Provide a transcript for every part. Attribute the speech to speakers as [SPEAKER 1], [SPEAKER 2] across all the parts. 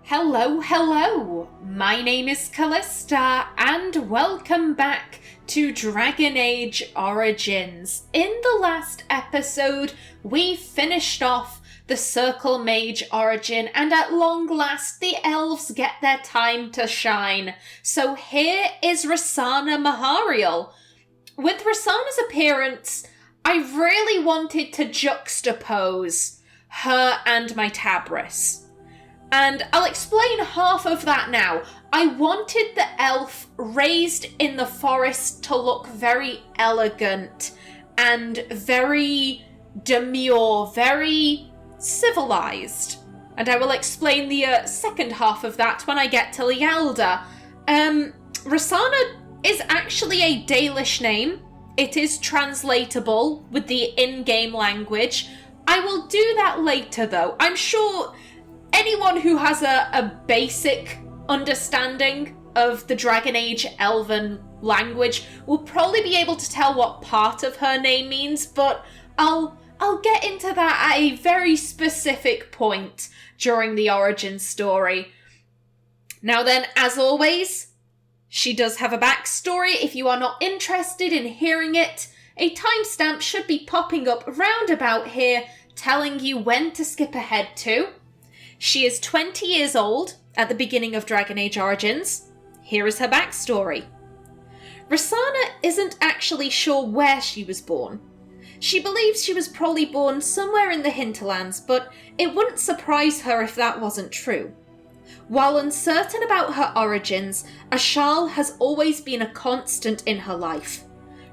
[SPEAKER 1] Hello, my name is Callista, and welcome back to Dragon Age Origins. In the last episode, we finished off the Circle Mage origin, and at long last, the elves get their time to shine. So here is Rassana Mahariel. With Rassana's appearance, I really wanted to juxtapose her and my Tabris. And I'll explain half of that now. I wanted the elf raised in the forest to look very elegant and very demure, very civilized. And I will explain the second half of that when I get to Lialda. Rassana is actually a Dalish name. It is translatable with the in-game language. I will do that later though. I'm sure anyone who has a basic understanding of the Dragon Age Elven language will probably be able to tell what part of her name means, but I'll get into that at a very specific point during the origin story. Now then, as always, she does have a backstory. If you are not interested in hearing it, a timestamp should be popping up round about here telling you when to skip ahead to. She is 20 years old at the beginning of Dragon Age Origins. Here is her backstory. Rassana isn't actually sure where she was born. She believes she was probably born somewhere in the hinterlands, but it wouldn't surprise her if that wasn't true. While uncertain about her origins, Ashal has always been a constant in her life.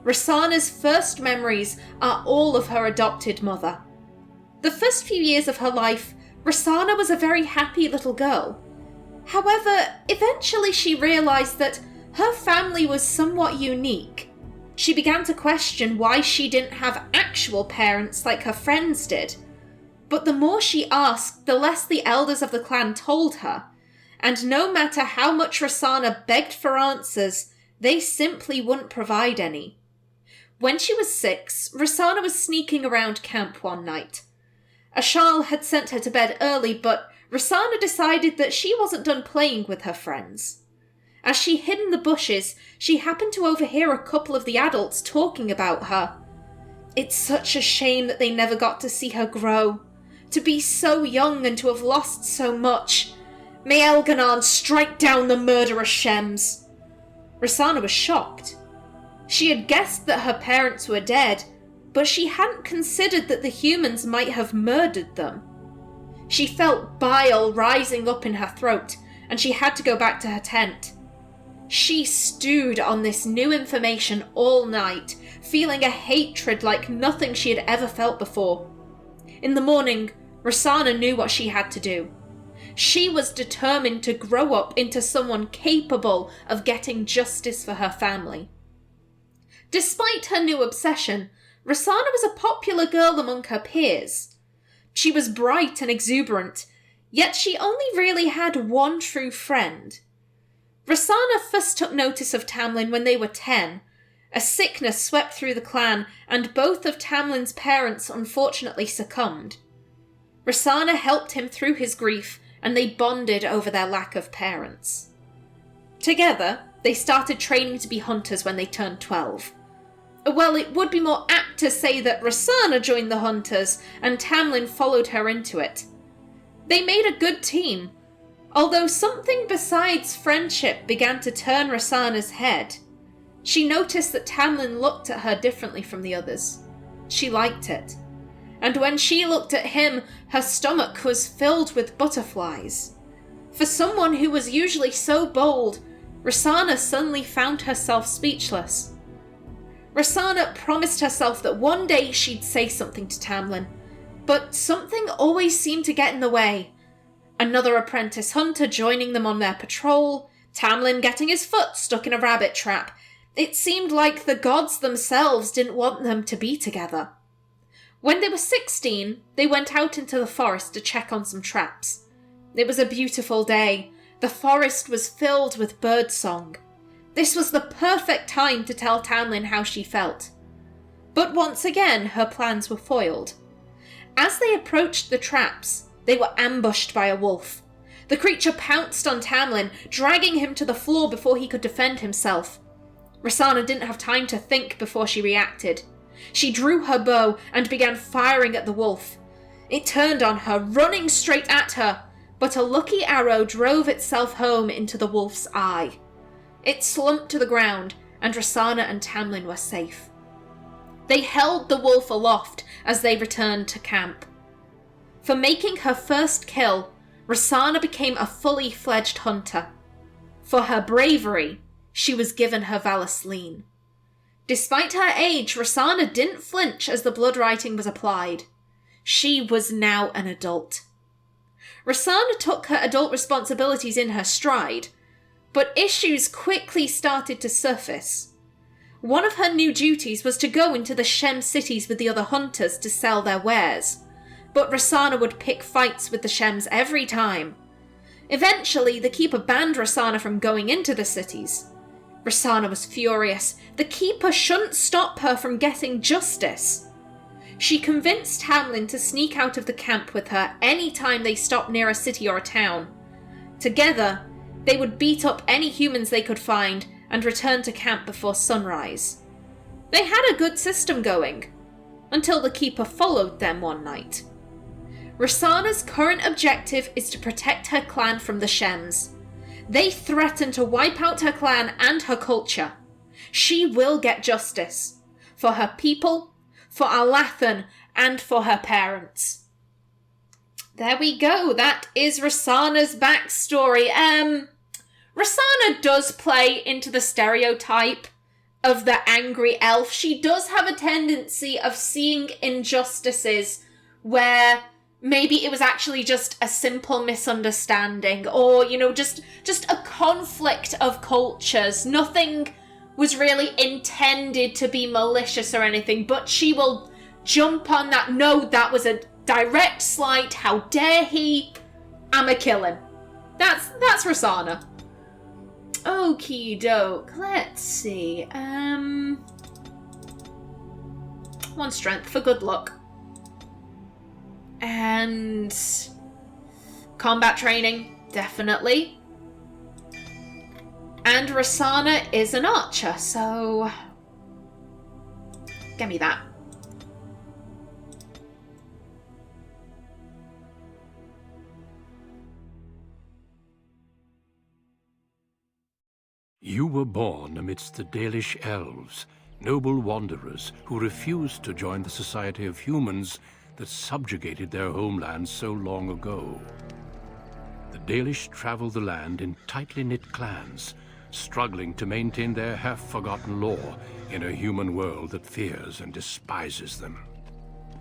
[SPEAKER 1] Rassana's first memories are all of her adopted mother. The first few years of her life, Rassana was a very happy little girl. However, eventually she realised that her family was somewhat unique. She began to question why she didn't have actual parents like her friends did. But the more she asked, the less the elders of the clan told her. And no matter how much Rassana begged for answers, they simply wouldn't provide any. When she was 6, Rassana was sneaking around camp one night. Ashal had sent her to bed early, but Rassana decided that she wasn't done playing with her friends. As she hid in the bushes, she happened to overhear a couple of the adults talking about her. It's such a shame that they never got to see her grow. To be so young and to have lost so much. May Elganon strike down the murderous Shems. Rassana was shocked. She had guessed that her parents were dead, but she hadn't considered that the humans might have murdered them. She felt bile rising up in her throat, and she had to go back to her tent. She stewed on this new information all night, feeling a hatred like nothing she had ever felt before. In the morning, Rassana knew what she had to do. She was determined to grow up into someone capable of getting justice for her family. Despite her new obsession, Rassana was a popular girl among her peers. She was bright and exuberant, yet she only really had one true friend. Rassana first took notice of Tamlen when they were 10. A sickness swept through the clan, and both of Tamlen's parents unfortunately succumbed. Rassana helped him through his grief, and they bonded over their lack of parents. Together, they started training to be hunters when they turned 12. Well, it would be more apt to say that Rassana joined the hunters and Tamlen followed her into it. They made a good team, although something besides friendship began to turn Rassana's head. She noticed that Tamlen looked at her differently from the others. She liked it. And when she looked at him, her stomach was filled with butterflies. For someone who was usually so bold, Rassana suddenly found herself speechless. Rassana promised herself that one day she'd say something to Tamlen, but something always seemed to get in the way. Another apprentice hunter joining them on their patrol, Tamlen getting his foot stuck in a rabbit trap. It seemed like the gods themselves didn't want them to be together. When they were 16, they went out into the forest to check on some traps. It was a beautiful day. The forest was filled with birdsong. This was the perfect time to tell Tamlen how she felt. But once again, her plans were foiled. As they approached the traps, they were ambushed by a wolf. The creature pounced on Tamlen, dragging him to the floor before he could defend himself. Rassana didn't have time to think before she reacted. She drew her bow and began firing at the wolf. It turned on her, running straight at her, but a lucky arrow drove itself home into the wolf's eye. It slumped to the ground, and Rassana and Tamlen were safe. They held the wolf aloft as they returned to camp. For making her first kill, Rassana became a fully fledged hunter. For her bravery, she was given her Valasleen. Despite her age, Rassana didn't flinch as the blood writing was applied. She was now an adult. Rassana took her adult responsibilities in her stride, but issues quickly started to surface. One of her new duties was to go into the Shem cities with the other hunters to sell their wares, but Rassana would pick fights with the Shems every time. Eventually, the Keeper banned Rassana from going into the cities. Rassana was furious. The Keeper shouldn't stop her from getting justice. She convinced Tamlen to sneak out of the camp with her any time they stopped near a city or a town. Together, they would beat up any humans they could find and return to camp before sunrise. They had a good system going, until the Keeper followed them one night. Rassana's current objective is to protect her clan from the Shems. They threaten to wipe out her clan and her culture. She will get justice. For her people, for Alathan, and for her parents. There we go. That is Rassana's backstory. Rassana does play into the stereotype of the angry elf. She does have a tendency of seeing injustices where maybe it was actually just a simple misunderstanding or, just a conflict of cultures. Nothing was really intended to be malicious or anything, but she will jump on that. No, that was a direct slight. How dare he? I'ma kill him. That's Rassana. Okie doke. Let's see. 1 strength for good luck. And combat training, definitely. And Rassana is an archer, so give me that.
[SPEAKER 2] You were born amidst the Dalish elves, noble wanderers who refused to join the society of humans that subjugated their homeland so long ago. The Dalish travel the land in tightly knit clans, struggling to maintain their half-forgotten law in a human world that fears and despises them.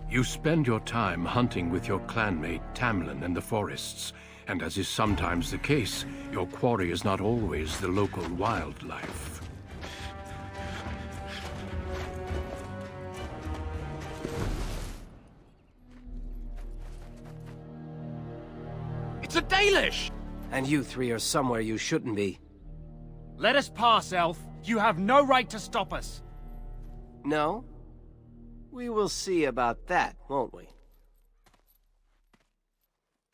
[SPEAKER 2] You spend your time hunting with your clanmate Tamlen in the forests, and as is sometimes the case, your quarry is not always the local wildlife.
[SPEAKER 3] It's a Dalish!
[SPEAKER 4] And you three are somewhere you shouldn't be.
[SPEAKER 3] Let us pass, Elf. You have no right to stop us.
[SPEAKER 4] No? We will see about that, won't we?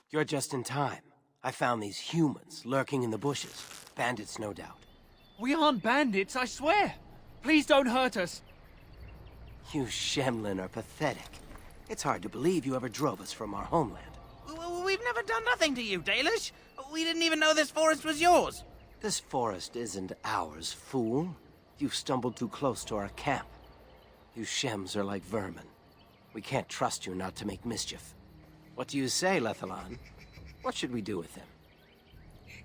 [SPEAKER 4] You're just in time. I found these humans lurking in the bushes. Bandits, no doubt.
[SPEAKER 3] We aren't bandits, I swear. Please don't hurt us.
[SPEAKER 4] You Shemlin are pathetic. It's hard to believe you ever drove us from our homeland.
[SPEAKER 5] We've never done nothing to you, Dalish. We didn't even know this forest was yours.
[SPEAKER 4] This forest isn't ours, fool. You've stumbled too close to our camp. You Shems are like vermin. We can't trust you not to make mischief. What do you say, Lethalon? What should we do with him?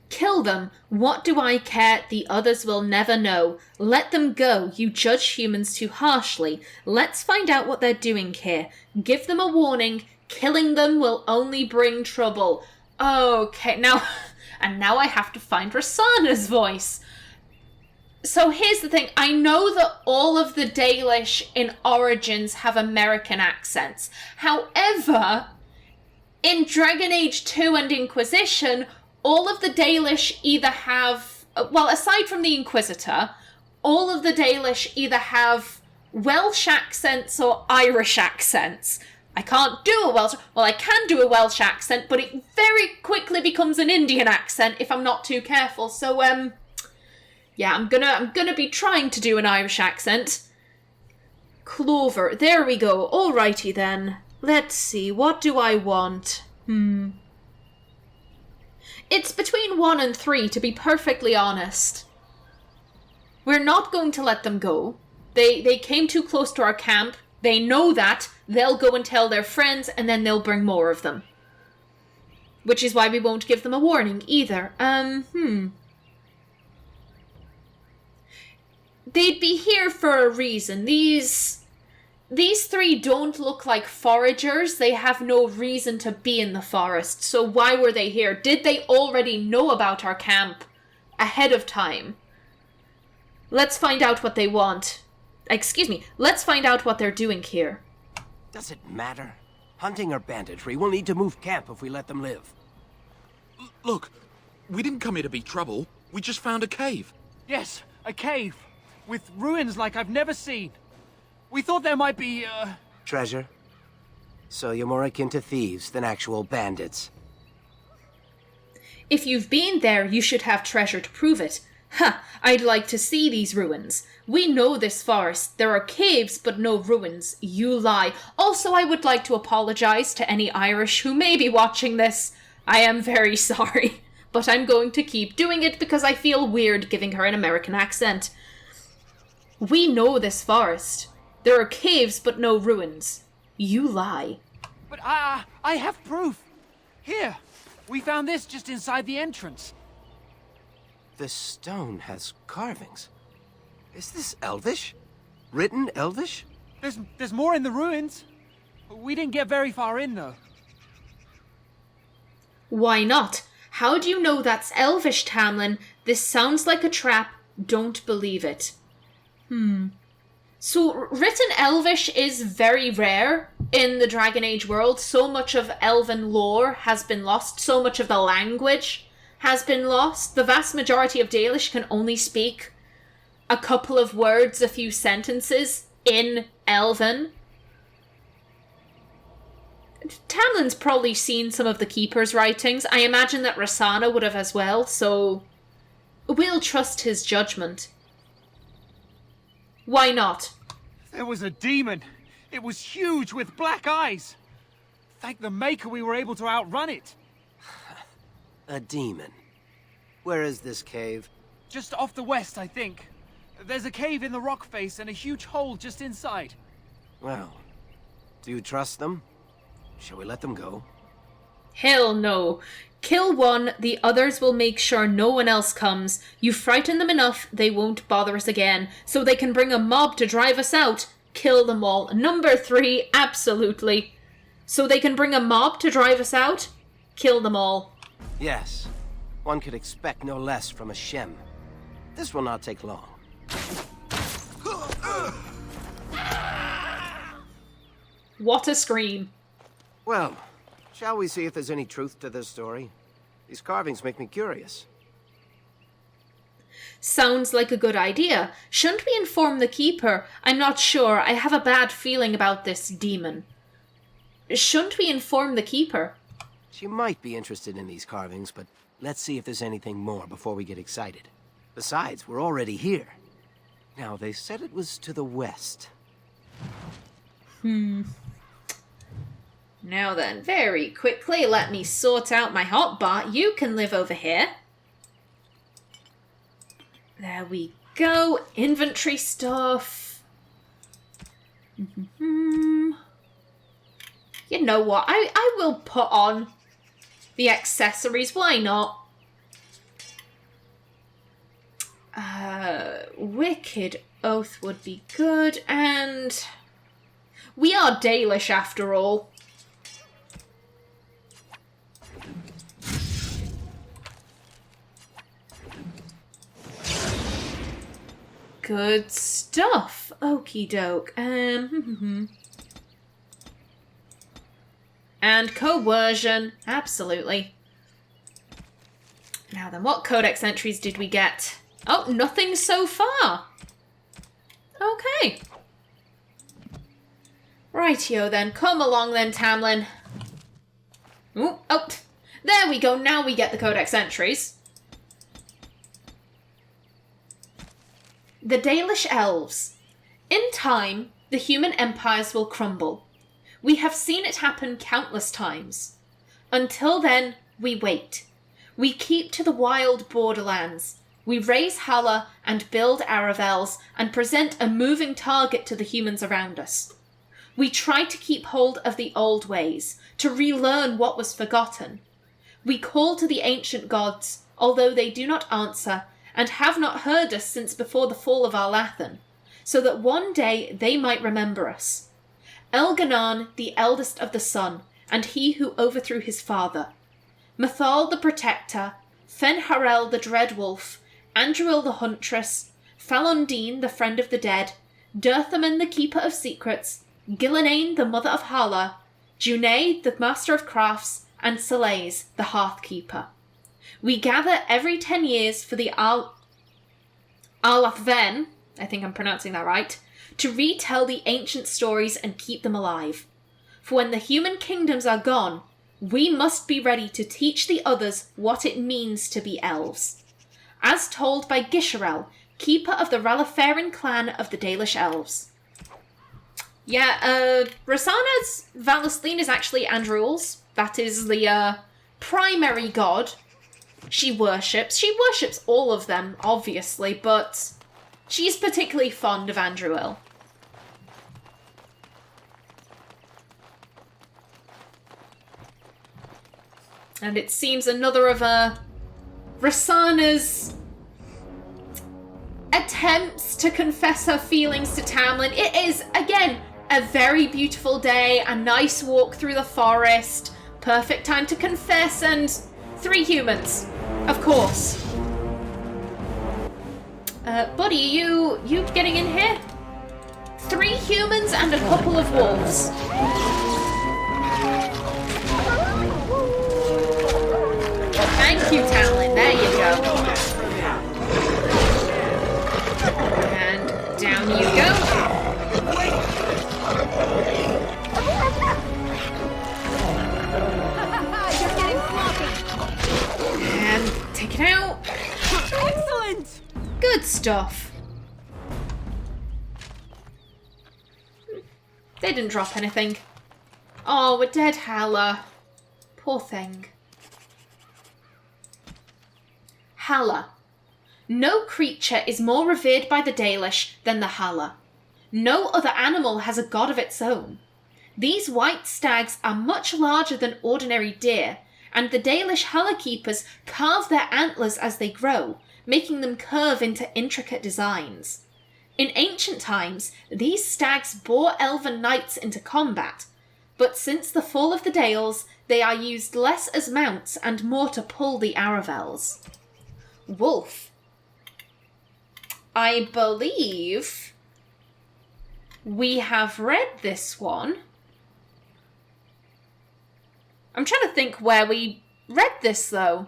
[SPEAKER 1] Kill them. What do I care? The others will never know. Let them go. You judge humans too harshly. Let's find out what they're doing here. Give them a warning. Killing them will only bring trouble. Okay, now I have to find Rassana's voice. So here's the thing. I know that all of the Dalish in Origins have American accents. However, in Dragon Age 2 and Inquisition, all of the Dalish either have, well, aside from the Inquisitor, all of the Dalish either have Welsh accents or Irish accents. I can't do a Welsh... Well, I can do a Welsh accent, but it very quickly becomes an Indian accent if I'm not too careful. So, yeah, I'm gonna be trying to do an Irish accent. Clover. There we go. Alrighty then. Let's see. What do I want? It's between 1 and 3, to be perfectly honest. We're not going to let them go. They came too close to our camp. They know that. They'll go and tell their friends, and then they'll bring more of them. Which is why we won't give them a warning, either. They'd be here for a reason. These 3 don't look like foragers. They have no reason to be in the forest. So why were they here? Did they already know about our camp ahead of time? Let's find out what they want. Excuse me. Let's find out what they're doing here.
[SPEAKER 4] Does it matter? Hunting or banditry, we'll need to move camp if we let them live.
[SPEAKER 6] Look, we didn't come here to be trouble. We just found a cave.
[SPEAKER 3] Yes, a cave. With ruins like I've never seen. We thought there might be,
[SPEAKER 4] Treasure? So you're more akin to thieves than actual bandits.
[SPEAKER 1] If you've been there, you should have treasure to prove it. Ha! I'd like to see these ruins. We know this forest. There are caves, but no ruins. You lie. Also, I would like to apologize to any Irish who may be watching this. I am very sorry. But I'm going to keep doing it because I feel weird giving her an American accent. We know this forest. There are caves, but no ruins. You lie.
[SPEAKER 3] But I have proof. Here, we found this just inside the entrance.
[SPEAKER 4] This stone has carvings. Is this Elvish? Written Elvish?
[SPEAKER 3] There's more in the ruins. We didn't get very far in, though.
[SPEAKER 1] Why not? How do you know that's Elvish, Tamlen? This sounds like a trap. Don't believe it. So, written Elvish is very rare in the Dragon Age world. So much of Elven lore has been lost. So much of the language has been lost. The vast majority of Dalish can only speak a couple of words, a few sentences in Elven. Tamlin's probably seen some of the Keeper's writings. I imagine that Rassana would have as well, so we'll trust his judgment. Why not?
[SPEAKER 3] There was a demon. It was huge with black eyes. Thank the Maker we were able to outrun it.
[SPEAKER 4] A demon. Where is this cave?
[SPEAKER 3] Just off the west, I think. There's a cave in the rock face and a huge hole just inside.
[SPEAKER 4] Well, do you trust them? Shall we let them go?
[SPEAKER 1] Hell no. Kill one, the others will make sure no one else comes. You frighten them enough, they won't bother us again. So they can bring a mob to drive us out. Kill them all. Number 3, absolutely. So they can bring a mob to drive us out? Kill them all.
[SPEAKER 4] Yes. One could expect no less from a Shem. This will not take long.
[SPEAKER 1] What a scream.
[SPEAKER 4] Well, shall we see if there's any truth to this story? These carvings make me curious.
[SPEAKER 1] Sounds like a good idea. Shouldn't we inform the Keeper? I'm not sure. I have a bad feeling about this demon. Shouldn't we inform the Keeper?
[SPEAKER 4] She might be interested in these carvings, but let's see if there's anything more before we get excited. Besides, we're already here. Now, they said it was to the west.
[SPEAKER 1] Now then, very quickly, let me sort out my hotbar. You can live over here. There we go. Inventory stuff. You know what? I will put on the accessories. Why not? Wicked Oath would be good. And we are Dalish after all. Good stuff. Okie doke. And coercion. Absolutely. Now then, what codex entries did we get? Oh, nothing so far. Okay. Rightio then, come along then, Tamlen. Ooh, oh, there we go, now we get the Codex entries. The Dalish Elves. In time, the human empires will crumble. We have seen it happen countless times. Until then, we wait. We keep to the wild borderlands. We raise Hala and build Aravels and present a moving target to the humans around us. We try to keep hold of the old ways, to relearn what was forgotten. We call to the ancient gods, although they do not answer, and have not heard us since before the fall of Arlathan, so that one day they might remember us. Elganon, the eldest of the sun, and he who overthrew his father. Mathal the protector, Fenharel the dread wolf, Andruil the huntress, Falondine the friend of the dead, Durthaman the keeper of secrets, Gillenane the mother of Hala, Junay the master of crafts, and Selays the hearth keeper. We gather every 10 years for the Arlathven, I think I'm pronouncing that right, to retell the ancient stories and keep them alive. For when the human kingdoms are gone, we must be ready to teach the others what it means to be elves. As told by Gisharel, keeper of the Ralafarin clan of the Dalish Elves. Yeah, Rassana's Valesthine is actually Andruil's. That is the primary god she worships. She worships all of them, obviously, but she's particularly fond of Andruil. And it seems another of Rassana's attempts to confess her feelings to Tamlen. It is, again, a very beautiful day, a nice walk through the forest, perfect time to confess, and 3 humans, of course. Buddy, you getting in here? 3 humans and a couple of wolves. Thank you, Tamlen. There you go. And down you go.
[SPEAKER 7] You're getting sloppy.
[SPEAKER 1] And take it out.
[SPEAKER 7] Excellent.
[SPEAKER 1] Good stuff. They didn't drop anything. Oh, we're dead, Hala. Poor thing. Hala. No creature is more revered by the Dalish than the Hala. No other animal has a god of its own. These white stags are much larger than ordinary deer, and the Dalish Hala keepers carve their antlers as they grow, making them curve into intricate designs. In ancient times, these stags bore elven knights into combat, but since the fall of the Dales, they are used less as mounts and more to pull the Aravels. Wolf. I believe we have read this one. I'm trying to think where we read this, though.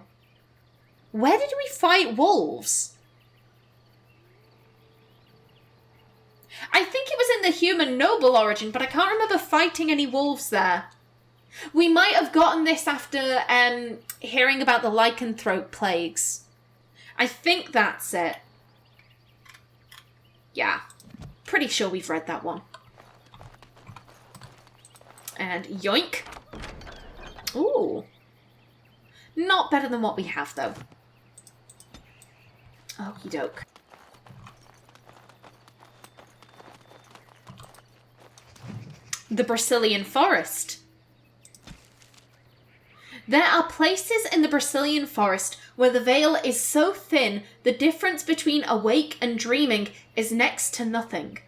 [SPEAKER 1] Where did we fight wolves? I think it was in the human noble origin, but I can't remember fighting any wolves there. We might have gotten this after hearing about the lycanthrope plagues. I think that's it. Yeah, pretty sure we've read that one. And yoink. Ooh. Not better than what we have, though. Okie doke. The Brazilian Forest. There are places in the Brazilian forest where the veil is so thin the difference between awake and dreaming is next to nothing.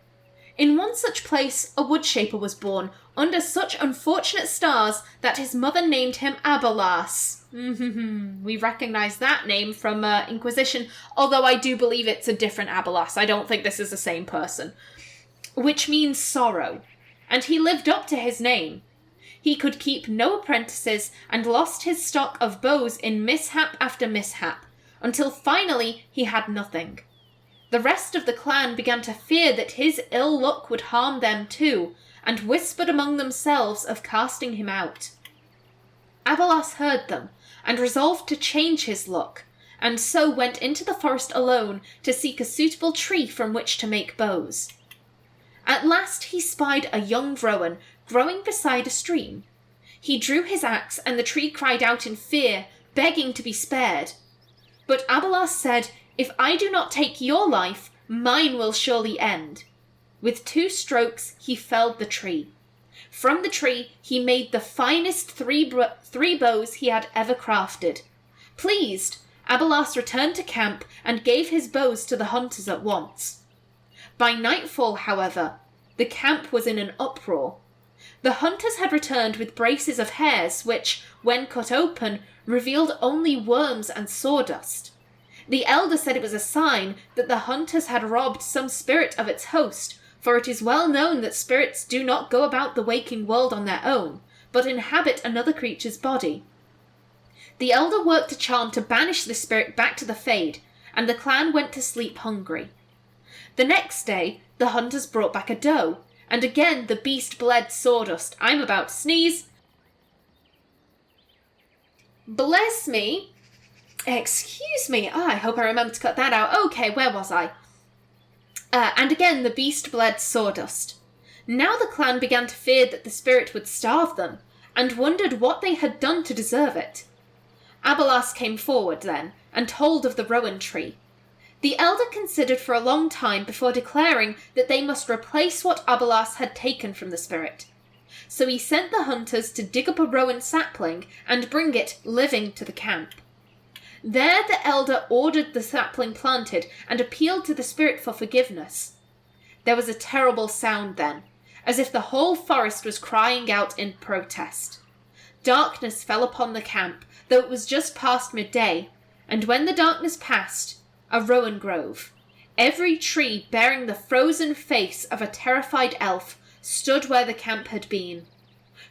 [SPEAKER 1] In one such place, a woodshaper was born, under such unfortunate stars that his mother named him Abalas. We recognise that name from Inquisition, although I do believe it's a different Abalas. I don't think this is the same person. Which means sorrow. And he lived up to his name. He could keep no apprentices and lost his stock of bows in mishap after mishap, until finally he had nothing. The rest of the clan began to fear that his ill luck would harm them too, and whispered among themselves of casting him out. Abelas heard them, and resolved to change his luck, and so went into the forest alone to seek a suitable tree from which to make bows. At last he spied a young rowan growing beside a stream. He drew his axe, and the tree cried out in fear, begging to be spared. But Abelas said, "If I do not take your life, mine will surely end." With 2 strokes he felled the tree. From the tree he made the finest three bows he had ever crafted. Pleased, Abelas returned to camp and gave his bows to the hunters at once. By nightfall, however, the camp was in an uproar. The hunters had returned with braces of hares which, when cut open, revealed only worms and sawdust. The elder said it was a sign that the hunters had robbed some spirit of its host, for it is well known that spirits do not go about the waking world on their own, but inhabit another creature's body. The elder worked a charm to banish the spirit back to the Fade, and the clan went to sleep hungry. The next day, the hunters brought back a doe, and again the beast bled sawdust. I'm about to sneeze. Bless me. Excuse me. I hope I remember to cut that out. Okay, where was I? And again the beast bled sawdust. Now the clan began to fear that the spirit would starve them, and wondered what they had done to deserve it. Abelas came forward then, and told of the rowan tree. The elder considered for a long time before declaring that they must replace what Abelas had taken from the spirit. So he sent the hunters to dig up a rowan sapling and bring it living to the camp. There the elder ordered the sapling planted and appealed to the spirit for forgiveness. There was a terrible sound then, as if the whole forest was crying out in protest. Darkness fell upon the camp, though it was just past midday, and when the darkness passed, a rowan grove, every tree bearing the frozen face of a terrified elf, stood where the camp had been.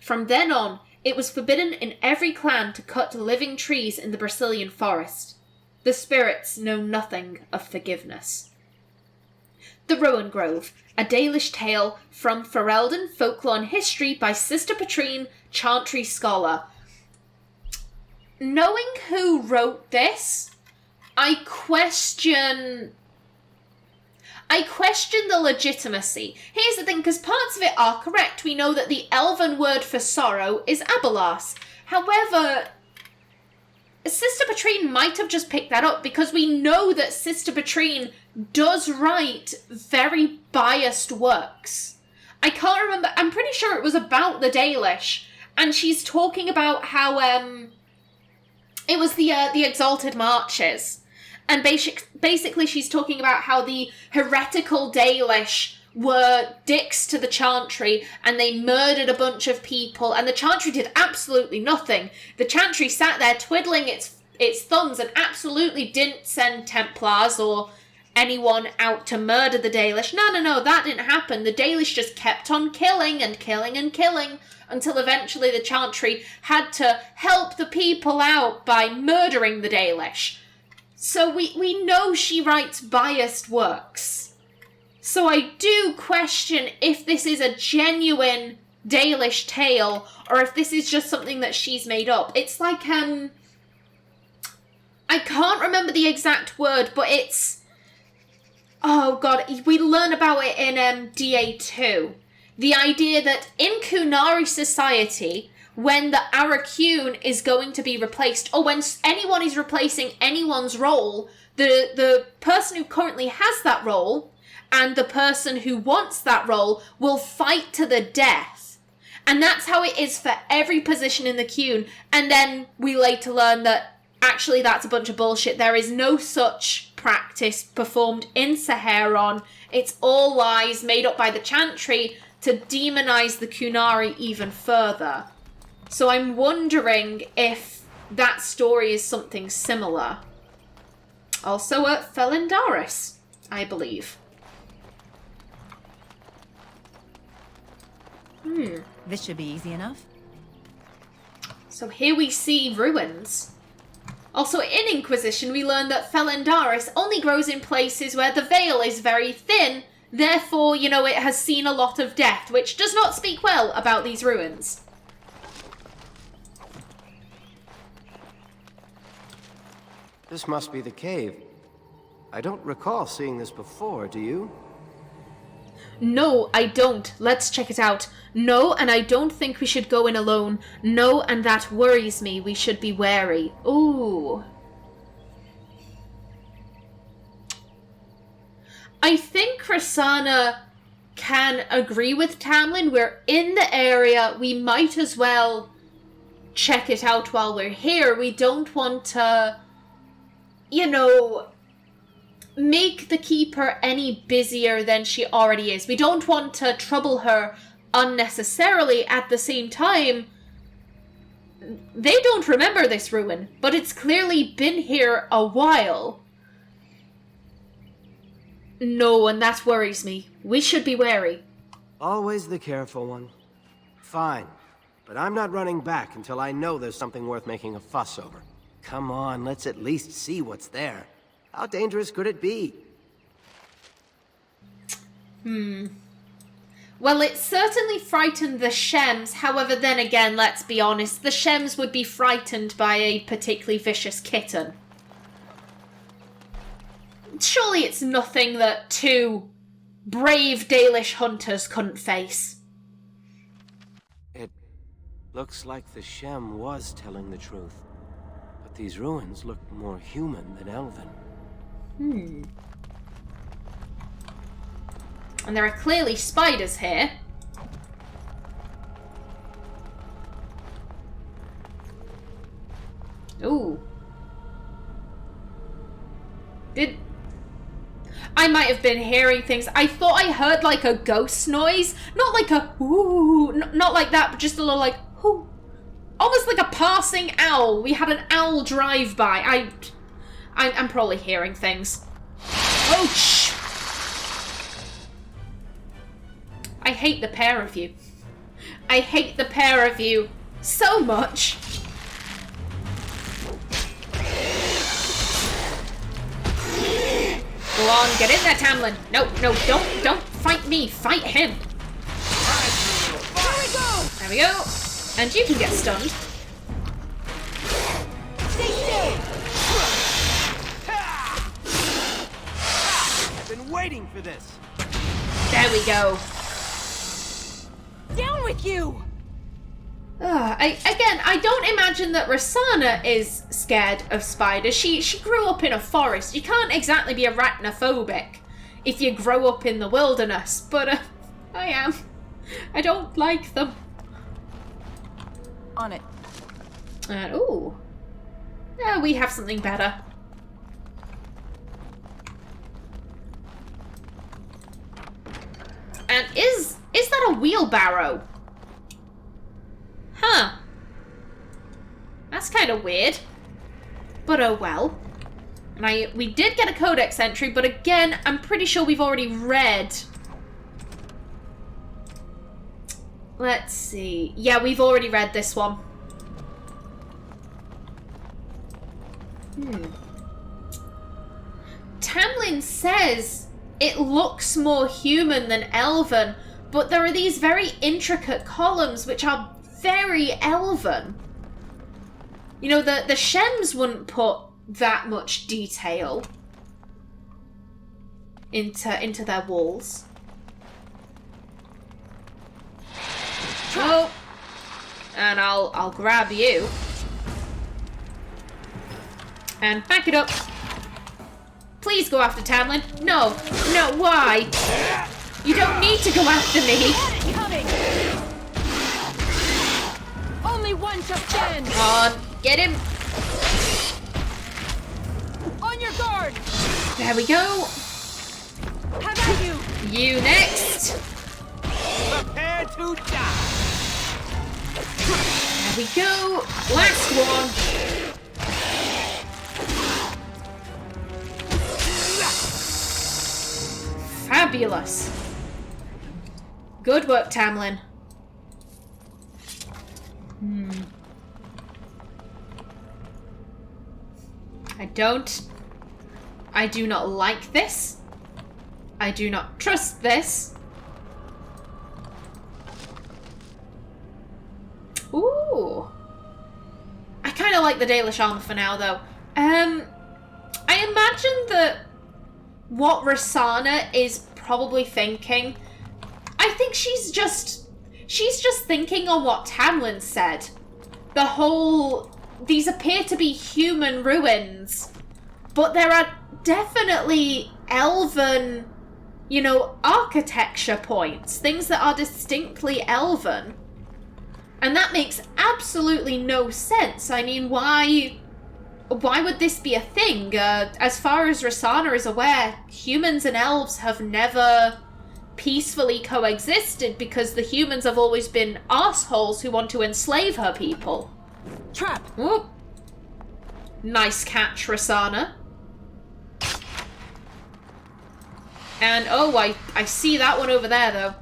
[SPEAKER 1] From then on, it was forbidden in every clan to cut living trees in the Brazilian forest. The spirits know nothing of forgiveness. The Rowan Grove, a Dalish tale from Ferelden Folklore and History by Sister Patrine, Chantry Scholar. Knowing who wrote this, I question the legitimacy. Here's the thing, because parts of it are correct. We know that the elven word for sorrow is Abelas. However, Sister Patrine might have just picked that up, because we know that Sister Patrine does write very biased works. I can't remember, I'm pretty sure it was about the Dalish, and she's talking about how it was the Exalted Marches. And basically she's talking about how the heretical Dalish were dicks to the Chantry, and they murdered a bunch of people, and the Chantry did absolutely nothing. The Chantry sat there twiddling its thumbs and absolutely didn't send Templars or anyone out to murder the Dalish. No, that didn't happen. The Dalish just kept on killing and killing and killing, until eventually the Chantry had to help the people out by murdering the Dalish. So we know she writes biased works. So I do question if this is a genuine Dalish tale, or if this is just something that she's made up. It's like, I can't remember the exact word, but it's... Oh god, we learn about it in DA2. The idea that in Kunari society, when the Arakune is going to be replaced, or when anyone is replacing anyone's role, the person who currently has that role and the person who wants that role will fight to the death. And that's how it is for every position in the Kune. And then we later learn that actually that's a bunch of bullshit. There is no such practice performed in Saharon. It's all lies made up by the Chantry to demonize the Kunari even further. So I'm wondering if that story is something similar. Also at Felindaris, I believe.
[SPEAKER 7] This should be easy enough.
[SPEAKER 1] So here we see ruins. Also in Inquisition we learn that Felindaris only grows in places where the veil is very thin Therefore, you know, it has seen a lot of death, which does not speak well about these ruins.
[SPEAKER 4] This must be the cave. I don't recall seeing this before, do you?
[SPEAKER 1] No, I don't. Let's check it out. No, and I don't think we should go in alone. No, and that worries me. We should be wary. Ooh. I think Rassana can agree with Tamlen. We're in the area. We might as well check it out while we're here. We don't want to, you know, make the Keeper any busier than she already is. We don't want to trouble her unnecessarily. At the same time, they don't remember this ruin, but it's clearly been here a while. No, and that worries me. We should be wary.
[SPEAKER 4] Always the careful one. Fine, but I'm not running back until I know there's something worth making a fuss over. Come on, let's at least see what's there. How dangerous could it be?
[SPEAKER 1] Well, it certainly frightened the Shems. However, then again, let's be honest, the Shems would be frightened by a particularly vicious kitten. Surely it's nothing that two brave Dalish hunters couldn't face.
[SPEAKER 4] It looks like the Shem was telling the truth. But these ruins look more human than elven.
[SPEAKER 1] And there are clearly spiders here. Ooh. I might have been hearing things. I thought I heard like a ghost noise. Not like a ooh, not like that, but just a little like ooh. Almost like a passing owl. We had an owl drive by. I'm probably hearing things. Ouch! I hate the pair of you. I hate the pair of you so much. Go on, get in there, Tamlen. No, don't fight me. Fight him. There we go. And you can get stunned.
[SPEAKER 5] Stay still!
[SPEAKER 4] I've been waiting for this.
[SPEAKER 1] There we go.
[SPEAKER 7] Down with you!
[SPEAKER 1] I don't imagine that Rassana is scared of spiders. She grew up in a forest. You can't exactly be arachnophobic if you grow up in the wilderness. But I am. I don't like them.
[SPEAKER 7] On it.
[SPEAKER 1] Ooh. Yeah, we have something better. And is that a wheelbarrow? Huh. That's kind of weird. But oh well. And we did get a codex entry, but again, I'm pretty sure we've already read. Let's see. Yeah, we've already read this one. Tamlen says it looks more human than elven, but there are these very intricate columns which are very elven. You know, the Shems wouldn't put that much detail into their walls. Oh, and I'll grab you and back it up. Please go after Tamlen. No, why? You don't need to go after me.
[SPEAKER 7] Coming. Only one to stand.
[SPEAKER 1] Come on, get him.
[SPEAKER 7] On your guard.
[SPEAKER 1] There we go.
[SPEAKER 7] How about you?
[SPEAKER 1] You next.
[SPEAKER 3] Prepare to die!
[SPEAKER 1] There we go. Last one. Fabulous. Good work, Tamlen. I do not like this. I do not trust this. Ooh. I kind of like the Dalish armor for now, though. I imagine that what Rassana is probably thinking, I think she's just thinking on what Tamlen said. The whole, these appear to be human ruins, but there are definitely elven, you know, architecture points, things that are distinctly elven. And that makes absolutely no sense. I mean, why would this be a thing? As far as Rassana is aware, humans and elves have never peacefully coexisted because the humans have always been assholes who want to enslave her people.
[SPEAKER 7] Trap!
[SPEAKER 1] Whoop. Nice catch, Rassana. And, oh, I see that one over there, though.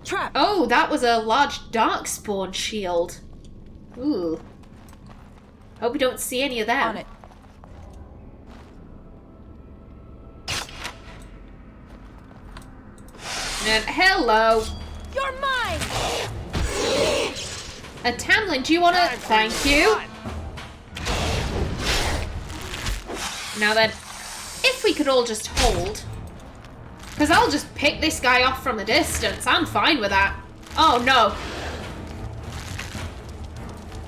[SPEAKER 7] Trap!
[SPEAKER 1] Oh, that was a large darkspawn shield. Ooh. Hope we don't see any of them.
[SPEAKER 7] On it.
[SPEAKER 1] And hello.
[SPEAKER 7] You're mine!
[SPEAKER 1] Tamlen, do you want to... Thank you. Now then, if we could all just hold... Because I'll just pick this guy off from the distance. I'm fine with that. Oh, no.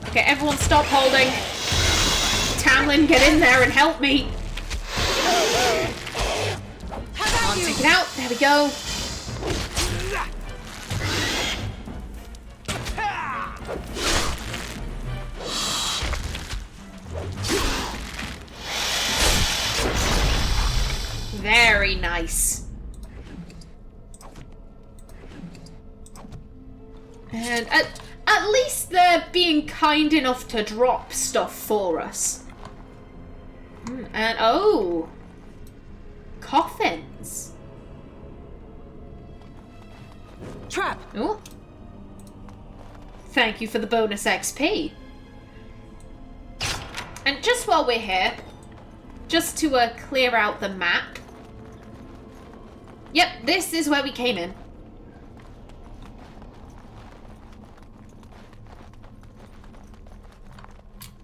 [SPEAKER 1] Okay, everyone stop holding. Tamlen, get in there and help me. Come on, take it out. There we go. Very nice. And at least they're being kind enough to drop stuff for us. And oh, coffins.
[SPEAKER 7] Trap!
[SPEAKER 1] Oh, thank you for the bonus XP. And just while we're here, just to clear out the map. Yep, this is where we came in.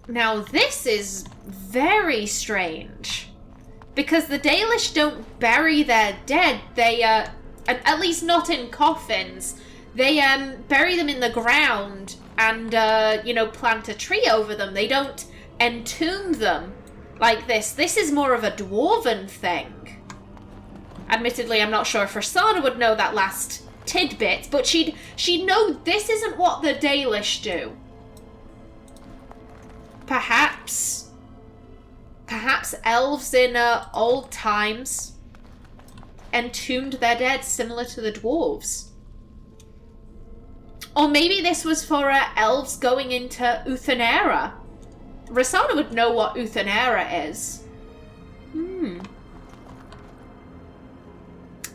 [SPEAKER 1] Now this is very strange, because the Dalish don't bury their dead. They, at least not in coffins. They bury them in the ground and, you know, plant a tree over them. They don't entomb them like this. This is more of a dwarven thing. Admittedly, I'm not sure if Rassana would know that last tidbit, but she'd know this isn't what the Dalish do. Perhaps elves in old times entombed their dead similar to the dwarves. Or maybe this was for elves going into Uthanera. Rassana would know what Uthanera is.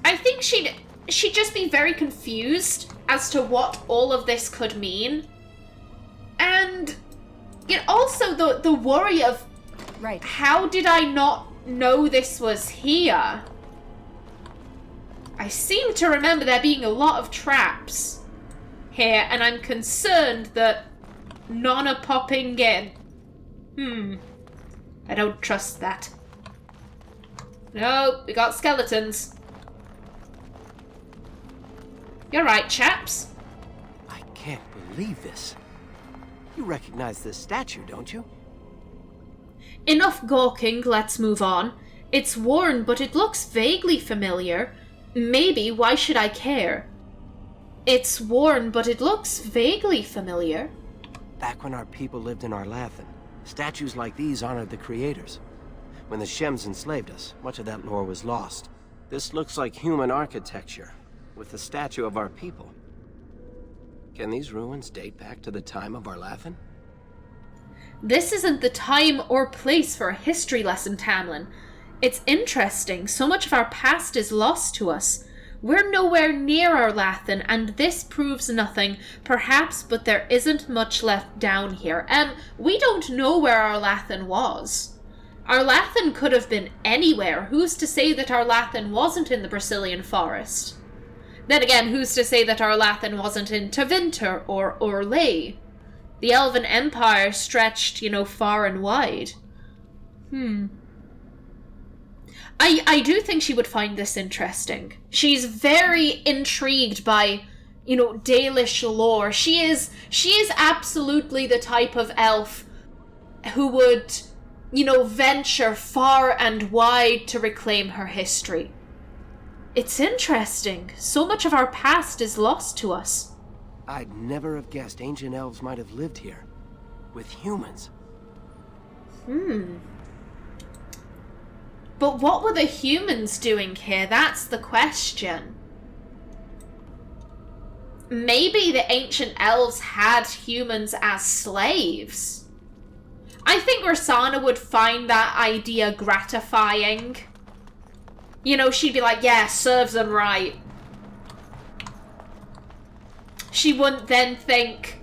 [SPEAKER 1] I think she'd just be very confused as to what all of this could mean. And yet also the worry of,
[SPEAKER 7] right,
[SPEAKER 1] how did I not know this was here? I seem to remember there being a lot of traps here, and I'm concerned that none are popping in. I don't trust that. No, we got skeletons. You're right, chaps.
[SPEAKER 4] I can't believe this. You recognize this statue, don't you?
[SPEAKER 1] Enough gawking, let's move on. It's worn, but it looks vaguely familiar. Maybe, why should I care? It's worn, but it looks vaguely familiar.
[SPEAKER 4] Back when our people lived in Arlathan, statues like these honored the creators. When the Shems enslaved us, much of that lore was lost. This looks like human architecture, with the statue of our people. Can these ruins date back to the time of Arlathan?
[SPEAKER 1] This isn't the time or place for a history lesson, Tamlen. It's interesting. So much of our past is lost to us. We're nowhere near Arlathan, and this proves nothing. Perhaps, but there isn't much left down here. We don't know where Arlathan was. Arlathan could have been anywhere. Who's to say that Arlathan wasn't in the Brazilian forest? Then again, who's to say that Arlathan wasn't in Tevinter or Orlais? The Elven Empire stretched, far and wide. I do think she would find this interesting. She's very intrigued by, Dalish lore. She is absolutely the type of elf who would, venture far and wide to reclaim her history. It's interesting. So much of our past is lost to us.
[SPEAKER 4] I'd never have guessed ancient elves might have lived here. With humans.
[SPEAKER 1] But what were the humans doing here? That's the question. Maybe the ancient elves had humans as slaves. I think Rassana would find that idea gratifying. She'd be like, yeah, serves them right. She wouldn't then think,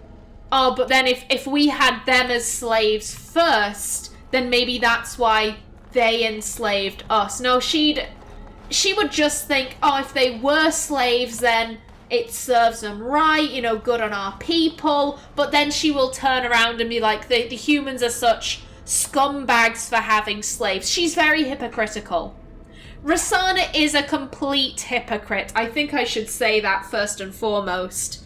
[SPEAKER 1] oh, but then if we had them as slaves first, then maybe that's why they enslaved us. No, she would just think, oh, if they were slaves, then it serves them right, good on our people. But then she will turn around and be like, the humans are such scumbags for having slaves. She's very hypocritical. Rassana is a complete hypocrite. I think I should say that first and foremost.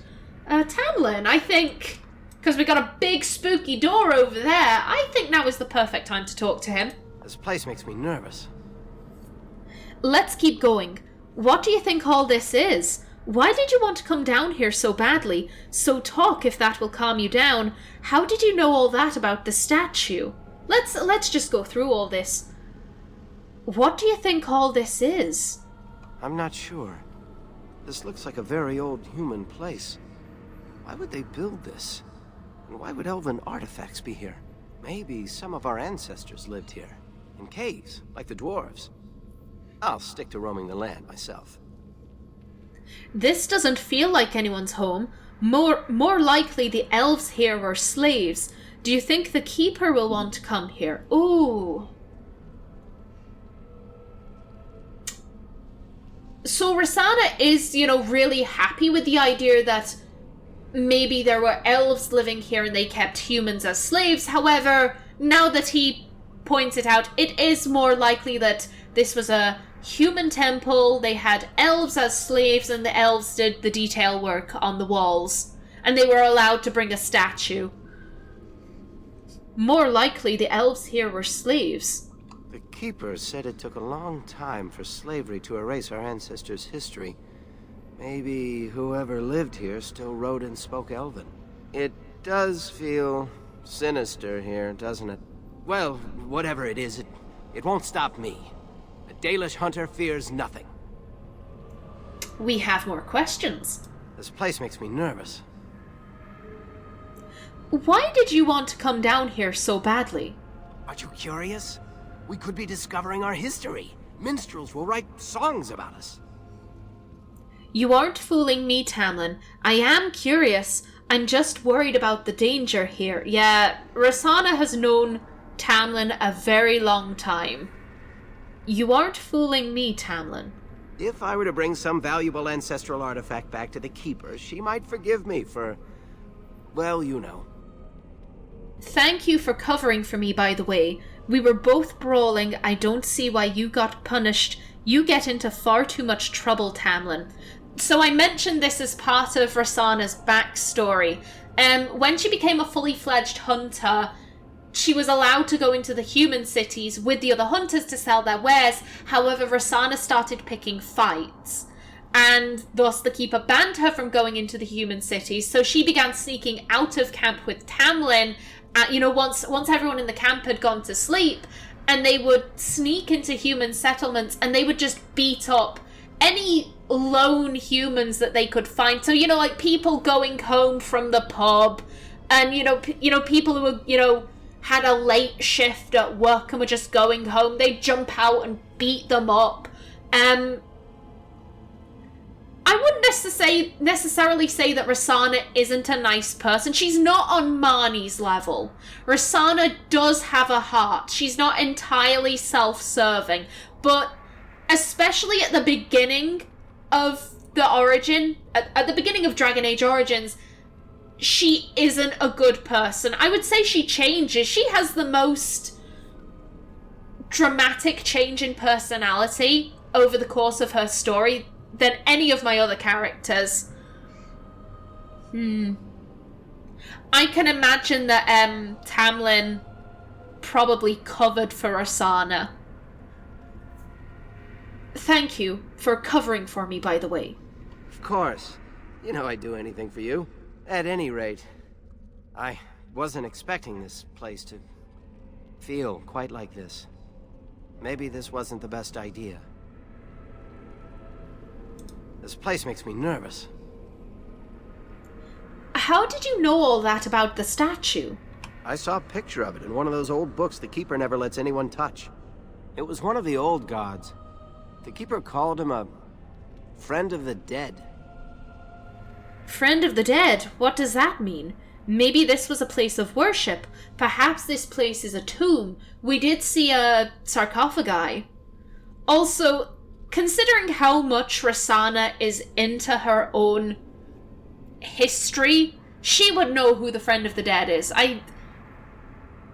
[SPEAKER 1] Tamlen, I think, because we got a big spooky door over there, I think now is the perfect time to talk to him.
[SPEAKER 4] This place makes me nervous.
[SPEAKER 1] Let's keep going. What do you think all this is? Why did you want to come down here so badly? So talk, if that will calm you down. How did you know all that about the statue? Let's just go through all this. What do you think all this is?
[SPEAKER 4] I'm not sure. This looks like a very old human place. Why would they build this? And why would elven artifacts be here? Maybe some of our ancestors lived here. In caves, like the dwarves. I'll stick to roaming the land myself.
[SPEAKER 1] This doesn't feel like anyone's home. More likely the elves here were slaves. Do you think the keeper will want to come here? Ooh. So Rassana is, really happy with the idea that maybe there were elves living here and they kept humans as slaves. However, now that he points it out, it is more likely that this was a human temple. They had elves as slaves and the elves did the detail work on the walls. And they were allowed to bring a statue. More likely the elves here were slaves.
[SPEAKER 4] The Keeper said it took a long time for slavery to erase our ancestors' history. Maybe whoever lived here still wrote and spoke Elven. It does feel sinister here, doesn't it? Well, whatever it is, it won't stop me. A Dalish hunter fears nothing.
[SPEAKER 1] We have more questions.
[SPEAKER 4] This place makes me nervous.
[SPEAKER 1] Why did you want to come down here so badly?
[SPEAKER 4] Aren't you curious? We could be discovering our history. Minstrels will write songs about us.
[SPEAKER 1] You aren't fooling me, Tamlen. I am curious. I'm just worried about the danger here. Yeah, Rassana has known Tamlen a very long time. You aren't fooling me, Tamlen.
[SPEAKER 4] If I were to bring some valuable ancestral artifact back to the Keeper, she might forgive me for... well, you know.
[SPEAKER 1] Thank you for covering for me, by the way. We were both brawling. I don't see why you got punished. You get into far too much trouble, Tamlen. So I mentioned this as part of Rassana's backstory. When she became a fully fledged hunter, she was allowed to go into the human cities with the other hunters to sell their wares. However, Rassana started picking fights. And thus the Keeper banned her from going into the human cities. So she began sneaking out of camp with Tamlen. Once everyone in the camp had gone to sleep, and they would sneak into human settlements and they would just beat up any lone humans that they could find. So, like people going home from the pub, and, people who, had a late shift at work and were just going home, they'd jump out and beat them up. I I wouldn't necessarily say that Rassana isn't a nice person. She's not on Marnie's level. Rassana does have a heart. She's not entirely self-serving. But especially at the beginning of the origin, at the beginning of Dragon Age Origins, she isn't a good person. I would say she changes. She has the most dramatic change in personality over the course of her story than any of my other characters. I can imagine that Tamlen probably covered for Rassana. Thank you for covering for me, by the way.
[SPEAKER 4] Of course. You know I'd do anything for you. At any rate, I wasn't expecting this place to feel quite like this. Maybe this wasn't the best idea. This place makes me nervous.
[SPEAKER 1] How did you know all that about the statue?
[SPEAKER 4] I saw a picture of it in one of those old books the Keeper never lets anyone touch. It was one of the old gods. The Keeper called him a friend of the dead.
[SPEAKER 1] Friend of the dead? What does that mean? Maybe this was a place of worship. Perhaps this place is a tomb. We did see a sarcophagi. Also, considering how much Rassana is into her own history, she would know who the Friend of the Dead is. I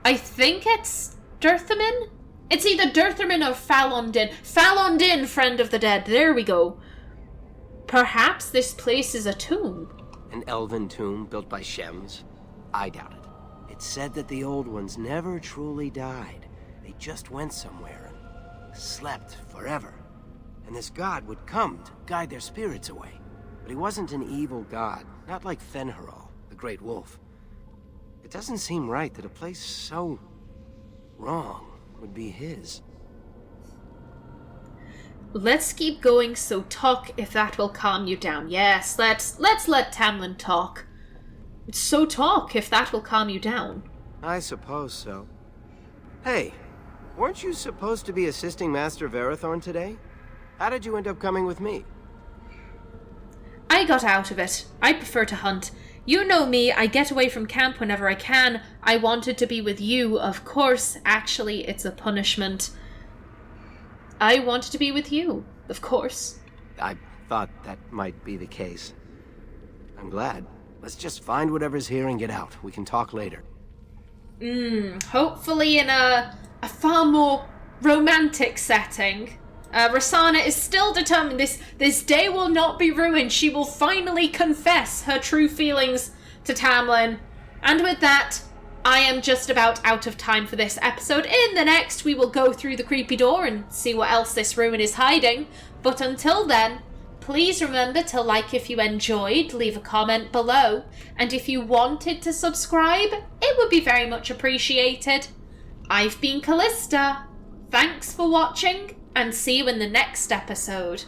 [SPEAKER 1] think it's Dirthamin? It's either Dirthamin or Falondin. Falondin, Friend of the Dead. There we go. Perhaps this place is a tomb.
[SPEAKER 4] An elven tomb built by Shems? I doubt it. It said that the old ones never truly died. They just went somewhere and slept forever. And this god would come to guide their spirits away. But he wasn't an evil god, not like Fen'Harel, the Great Wolf. It doesn't seem right that a place so wrong would be his.
[SPEAKER 1] Let's keep going, so talk if that will calm you down. Yes, let's let Tamlen talk. So talk if that will calm you down.
[SPEAKER 4] I suppose so. Hey, weren't you supposed to be assisting Master Verathorn today? How did you end up coming with me?
[SPEAKER 1] I got out of it. I prefer to hunt. You know me, I get away from camp whenever I can. I wanted to be with you, of course. Actually, it's a punishment. I wanted to be with you, of course.
[SPEAKER 4] I thought that might be the case. I'm glad. Let's just find whatever's here and get out. We can talk later.
[SPEAKER 1] Hopefully in a far more romantic setting. Rassana is still determined this day will not be ruined. She will finally confess her true feelings to Tamlen. And with that, I am just about out of time for this episode. In the next, we will go through the creepy door and see what else this ruin is hiding. But until then, please remember to like if you enjoyed, leave a comment below, and if you wanted to subscribe, it would be very much appreciated. I've been Callista. Thanks for watching, and see you in the next episode.